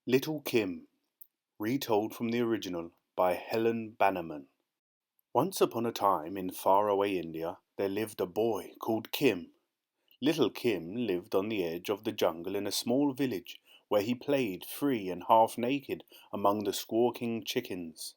Little Kim, retold from the original by Helen Bannerman. Once upon a time in faraway India, there lived a boy called Kim. Little Kim lived on the edge of the jungle in a small village where he played free and half naked among the squawking chickens.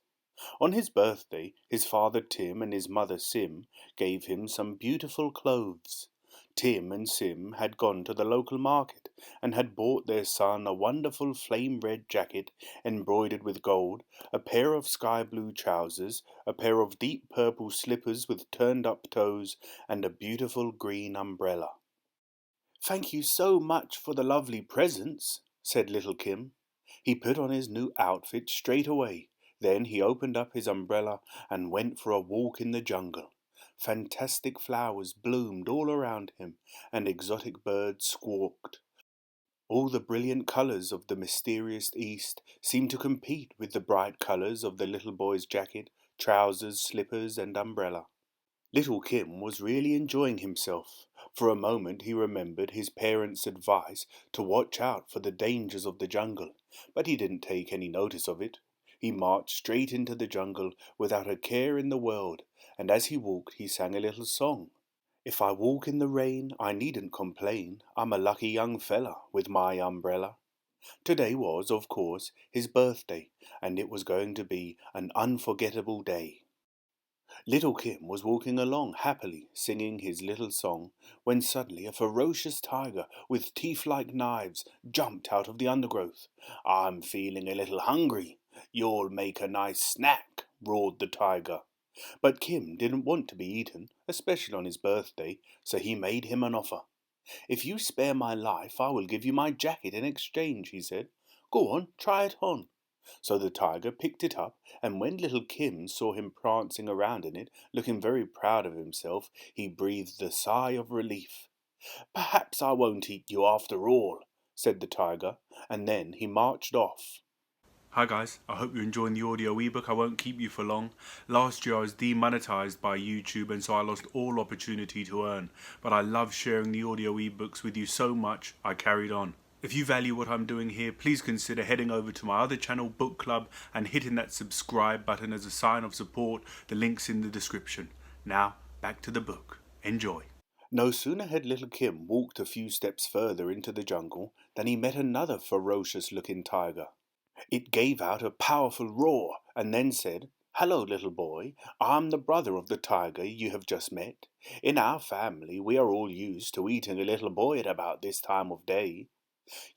On his birthday, his father Tim and his mother Sim gave him some beautiful clothes. Tim and Sim had gone to the local market and had bought their son a wonderful flame red jacket embroidered with gold, a pair of sky blue trousers, a pair of deep purple slippers with turned up toes, and a beautiful green umbrella. "Thank you so much for the lovely presents," said little Kim. He put on his new outfit straight away. Then he opened up his umbrella and went for a walk in the jungle. Fantastic flowers bloomed all around him, and exotic birds squawked. All the brilliant colors of the mysterious East seemed to compete with the bright colors of the little boy's jacket, trousers, slippers, and umbrella. Little Kim was really enjoying himself. For a moment he remembered his parents' advice to watch out for the dangers of the jungle, but he didn't take any notice of it. He marched straight into the jungle without a care in the world, and as he walked he sang a little song. "If I walk in the rain, I needn't complain. I'm a lucky young fella with my umbrella." Today was, of course, his birthday, and it was going to be an unforgettable day. Little Kim was walking along happily, singing his little song, when suddenly a ferocious tiger with teeth like knives jumped out of the undergrowth. "I'm feeling a little hungry. You'll make a nice snack," roared the tiger. But Kim didn't want to be eaten, especially on his birthday, so he made him an offer. "If you spare my life, I will give you my jacket in exchange," he said. "Go on, try it on." So the tiger picked it up, and when little Kim saw him prancing around in it, looking very proud of himself, he breathed a sigh of relief. "Perhaps I won't eat you after all," said the tiger, and then he marched off. Hi guys, I hope you're enjoying the audio ebook. I won't keep you for long. Last year I was demonetized by YouTube and so I lost all opportunity to earn. But I love sharing the audio ebooks with you so much, I carried on. If you value what I'm doing here, please consider heading over to my other channel, Book Club, and hitting that subscribe button as a sign of support. The link's in the description. Now, back to the book. Enjoy. No sooner had little Kim walked a few steps further into the jungle than he met another ferocious-looking tiger. It gave out a powerful roar and then said, "Hello, little boy. I'm the brother of the tiger you have just met. In our family, we are all used to eating a little boy at about this time of day."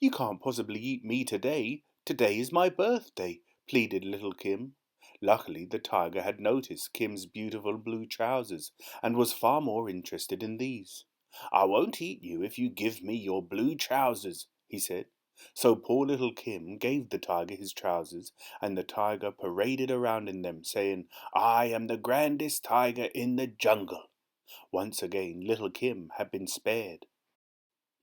"You can't possibly eat me today. Today is my birthday," pleaded little Kim. Luckily, the tiger had noticed Kim's beautiful blue trousers and was far more interested in these. "I won't eat you if you give me your blue trousers," he said. So poor little Kim gave the tiger his trousers, and the tiger paraded around in them, saying, "I am the grandest tiger in the jungle." Once again, little Kim had been spared.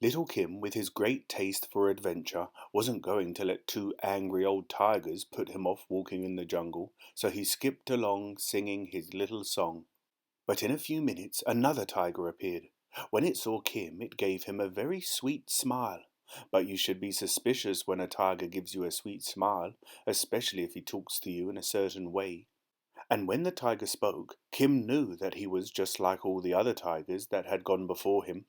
Little Kim, with his great taste for adventure, wasn't going to let two angry old tigers put him off walking in the jungle, so he skipped along singing his little song. But in a few minutes another tiger appeared. When it saw Kim, it gave him a very sweet smile. But you should be suspicious when a tiger gives you a sweet smile, especially if he talks to you in a certain way. And when the tiger spoke, Kim knew that he was just like all the other tigers that had gone before him.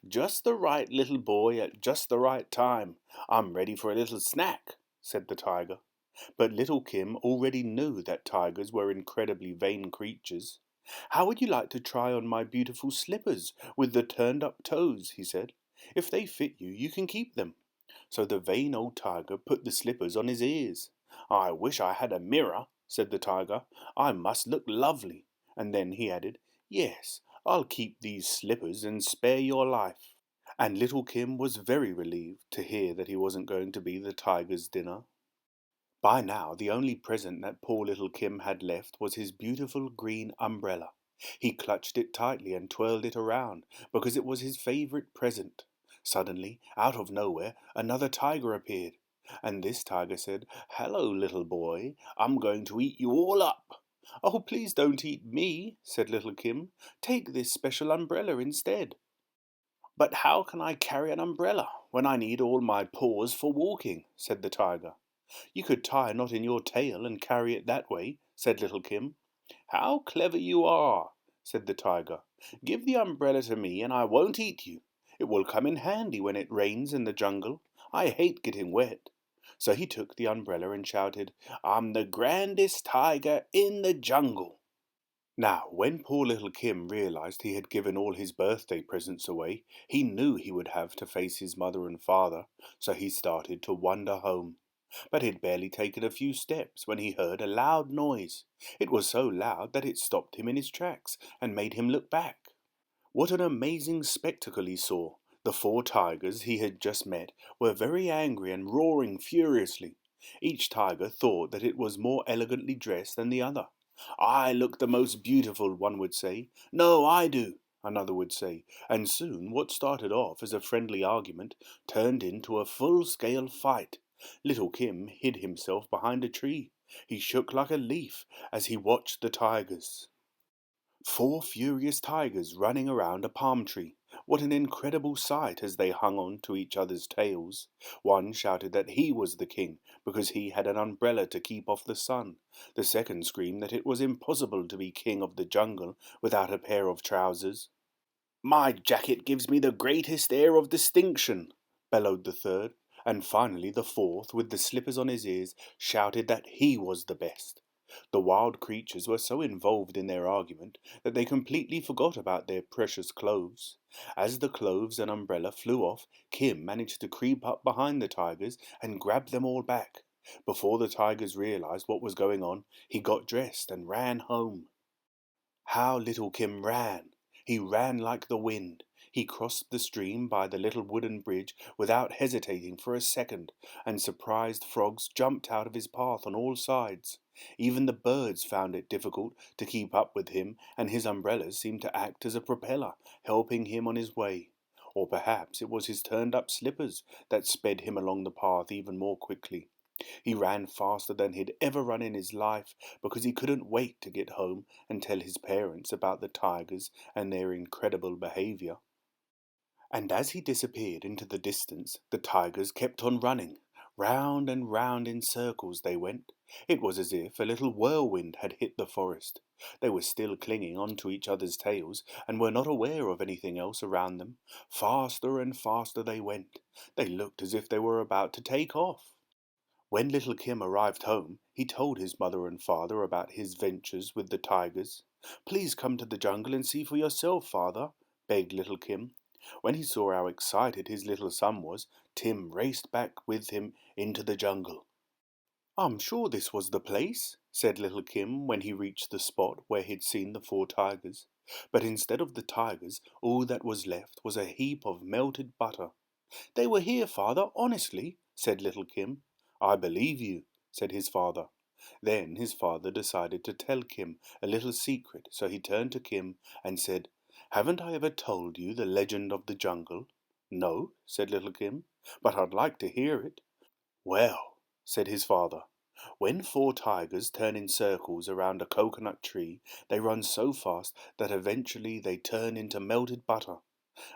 "Just the right little boy at just the right time. I'm ready for a little snack," said the tiger. But little Kim already knew that tigers were incredibly vain creatures. "How would you like to try on my beautiful slippers with the turned up toes?" he said. "If they fit you, you can keep them." So the vain old tiger put the slippers on his ears. "I wish I had a mirror," said the tiger. "I must look lovely." And then he added, "Yes, I'll keep these slippers and spare your life." And little Kim was very relieved to hear that he wasn't going to be the tiger's dinner. By now, the only present that poor little Kim had left was his beautiful green umbrella. He clutched it tightly and twirled it around, because it was his favorite present. Suddenly, out of nowhere, another tiger appeared. And this tiger said, "Hello, little boy. I'm going to eat you all up." "Oh, please don't eat me," said little Kim. "Take this special umbrella instead." "But how can I carry an umbrella when I need all my paws for walking," said the tiger. "You could tie a knot in your tail and carry it that way," said little Kim. "How clever you are," said the tiger. "Give the umbrella to me and I won't eat you. It will come in handy when it rains in the jungle. I hate getting wet." So he took the umbrella and shouted, "I'm the grandest tiger in the jungle." Now, when poor little Kim realized he had given all his birthday presents away, he knew he would have to face his mother and father, so he started to wander home. But he'd barely taken a few steps when he heard a loud noise. It was so loud that it stopped him in his tracks and made him look back. What an amazing spectacle he saw! The 4 tigers he had just met were very angry and roaring furiously. Each tiger thought that it was more elegantly dressed than the other. "I look the most beautiful," one would say. "No, I do," another would say, and soon what started off as a friendly argument turned into a full-scale fight. Little Kim hid himself behind a tree. He shook like a leaf as he watched the tigers. 4 furious tigers running around a palm tree. What an incredible sight as they hung on to each other's tails. One shouted that he was the king because he had an umbrella to keep off the sun. The second screamed that it was impossible to be king of the jungle without a pair of trousers. "My jacket gives me the greatest air of distinction," bellowed the third, and finally the fourth, with the slippers on his ears, shouted that he was the best. The wild creatures were so involved in their argument that they completely forgot about their precious clothes. As the clothes and umbrella flew off, Kim managed to creep up behind the tigers and grab them all back. Before the tigers realized what was going on, he got dressed and ran home. How little Kim ran! He ran like the wind. He crossed the stream by the little wooden bridge without hesitating for a second, and surprised frogs jumped out of his path on all sides. Even the birds found it difficult to keep up with him, and his umbrellas seemed to act as a propeller, helping him on his way. Or perhaps it was his turned-up slippers that sped him along the path even more quickly. He ran faster than he'd ever run in his life because he couldn't wait to get home and tell his parents about the tigers and their incredible behavior. And as he disappeared into the distance, the tigers kept on running. Round and round in circles they went. It was as if a little whirlwind had hit the forest. They were still clinging on to each other's tails and were not aware of anything else around them. Faster and faster they went. They looked as if they were about to take off. When little Kim arrived home, he told his mother and father about his ventures with the tigers. "Please come to the jungle and see for yourself, father," begged little Kim. When he saw how excited his little son was, Tim raced back with him into the jungle. "I'm sure this was the place," said little Kim when he reached the spot where he'd seen the 4 tigers. But instead of the tigers, all that was left was a heap of melted butter. "They were here, father, honestly," said little Kim. "I believe you," said his father. Then his father decided to tell Kim a little secret, so he turned to Kim and said, "Haven't I ever told you the legend of the jungle?" "No," said little Kim, "but I'd like to hear it." "Well," said his father, "when 4 tigers turn in circles around a coconut tree, they run so fast that eventually they turn into melted butter.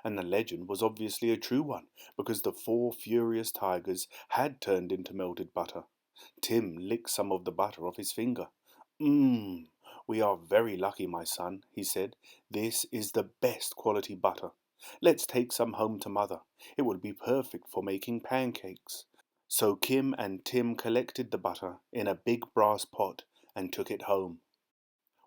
And the legend was obviously a true one, because the 4 furious tigers had turned into melted butter. Tim licked some of the butter off his finger. "Mmm, we are very lucky, my son," he said. "This is the best quality butter. Let's take some home to mother. It will be perfect for making pancakes." So Kim and Tim collected the butter in a big brass pot and took it home.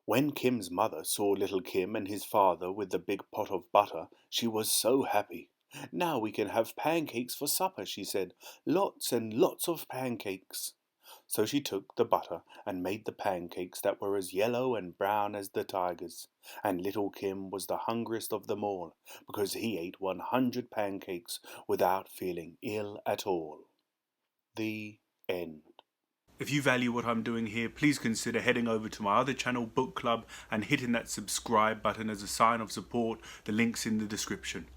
When Kim's mother saw little Kim and his father with the big pot of butter, she was so happy. "Now we can have pancakes for supper," she said. "Lots and lots of pancakes." So she took the butter and made the pancakes that were as yellow and brown as the tigers. And little Kim was the hungriest of them all, because he ate 100 pancakes without feeling ill at all. The end. If you value what I'm doing here, please consider heading over to my other channel, Book Club, and hitting that subscribe button as a sign of support. The link's in the description.